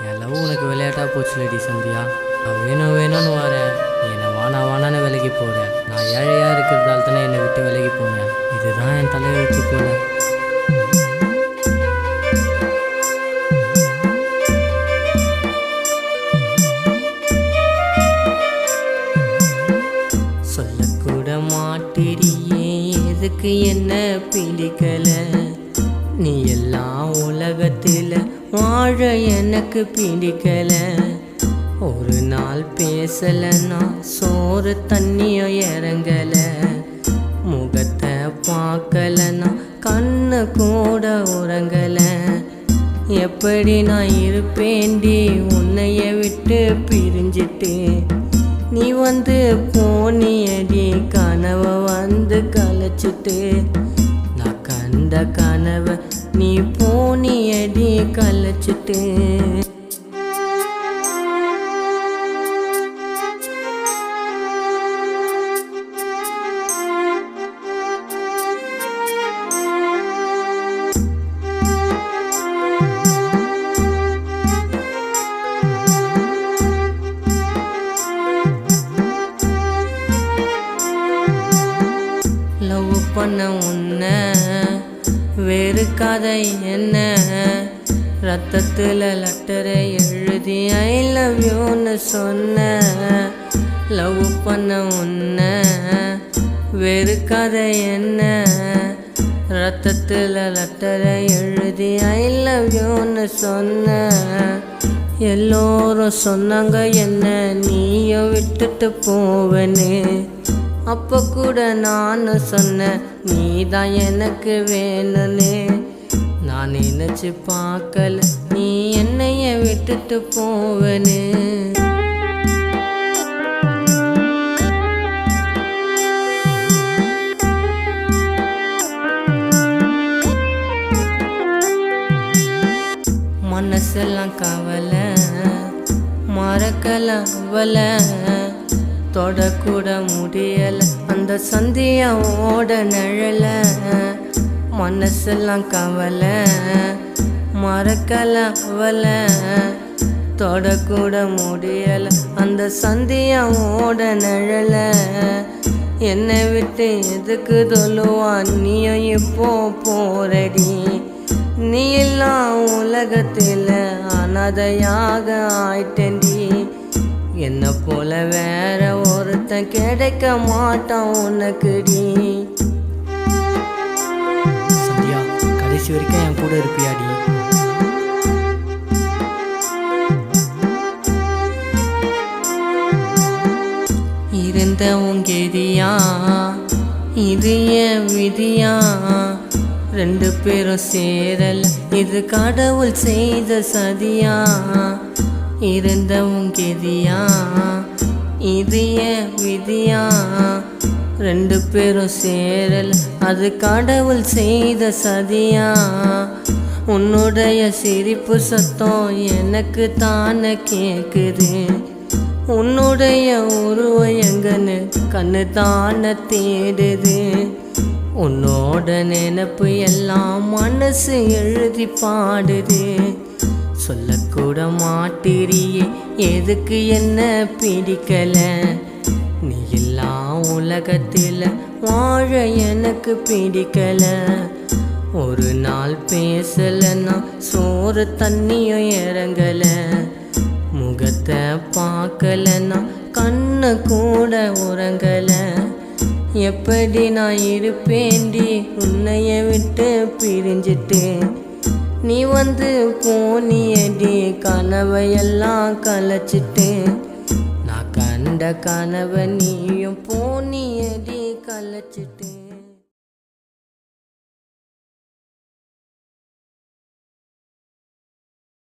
என் love உனக்கு விளையாட்டாக போச்சுலடி சந்தியா. நான் வேணும் வேணும்னு வரேன், நீ என்னை வானான்னு விலகி போகிறேன். நான் ஏழையாக இருக்கிறதால தானே என்னை விட்டு விலகி போனேன். இதுதான் என் தலையெழுத்து போல. சொல்லக்கூட மாட்டிரியே எதுக்கு என்ன பிடிக்கல. நீ எல்லாம் உலகத்தில் வாழ எனக்கு பிடிக்கல. ஒரு நாள் பேசலைன்னா சோறு தண்ணியோ இறங்கல. முகத்தை பார்க்கலன்னா கண்ணு கூட உறங்கல. எப்படி நான் இருப்பேண்டி உன்னைய விட்டு பிரிஞ்சிட்டு. நீ வந்து போனியடி கனவை வந்து கலைச்சிட்டு. நான் கண்ட கனவை நீ போனியடி கலைச்சிட்டு. லவ் பண்ண உன்னை வெறுக்காத என்ன. ரத்தத்தில் லெட்டரை எழுதி ஐ லவ் யூன்னு சொன்ன. லவ் பண்ண உன்னை வெறுக்காத என்ன. ரத்தத்தில் லெட்டரை எழுதி ஐ லவ் யூன்னு சொன்ன. எல்லோரும் சொன்னாங்க என்ன நீயும் விட்டுட்டு போவனே. அப்போ கூட நான் சொன்னேன் நீ தான் எனக்கு வேணும்னு. நான் நினச்சி பார்க்கல நீ என்னைய விட்டுட்டு போவனு. மனசெல்லாம் கவலை மறக்கலாம் அவளை. தொடக்கூட முடியல அந்த சந்தியாவோட நிழல. மனசெல்லாம் கவலை மறக்கலாம் அவளை. தொடக்கூட முடியல அந்த சந்தியாவோட நிழல. என்னை விட்டு எதுக்கு சொல்லுவான் நீயும் இப்போ போறடி. நீ எல்லாம் உலகத்தில் அனாதையாக ஆயிட்டேன்டி. என்ன போல வேற ஒருத்தன் கிடைக்க மாட்டான் உனக்குடி. சந்தியா, கடைசி வரைக்கும் என் கூட இருப்பியாடி. இருந்த உங்கெதியா இது என் விதியா. ரெண்டு பேரும் சேரல இது கடவுள் செய்த சதியா. இருந்தவும் கெதியா இது என் விதியா. ரெண்டு பேரும் சேரல் அது கடவுள் செய்த சதியா. உன்னுடைய சிரிப்பு சத்தம் எனக்கு தானே கேட்குது. உன்னுடைய உருவம் எங்கன்னு கண்ணு தானே தேடுது. உன்னோட நினைப்பு எல்லாம் மனசு எழுதி பாடுது. சொல்லக்கூட மாட்டிரியே எதுக்கு என்ன பிடிக்கல. நீ எல்லாம் உலகத்தில் வாழ எனக்கு பிடிக்கல. ஒரு நாள் பேசலைன்னா சோறு தண்ணியும் இறங்கல. முகத்தை பார்க்கலன்னா கண்ணு கூட உறங்கல. எப்படி நான் இருப்பேண்டி உன்னைய விட்டு பிரிஞ்சிட்டு. நீ வந்து போனியடி கனவையெல்லாம் கலைச்சிட்டு. நான் கண்ட கனவை நீயும் போனியடி கலைச்சிட்டு.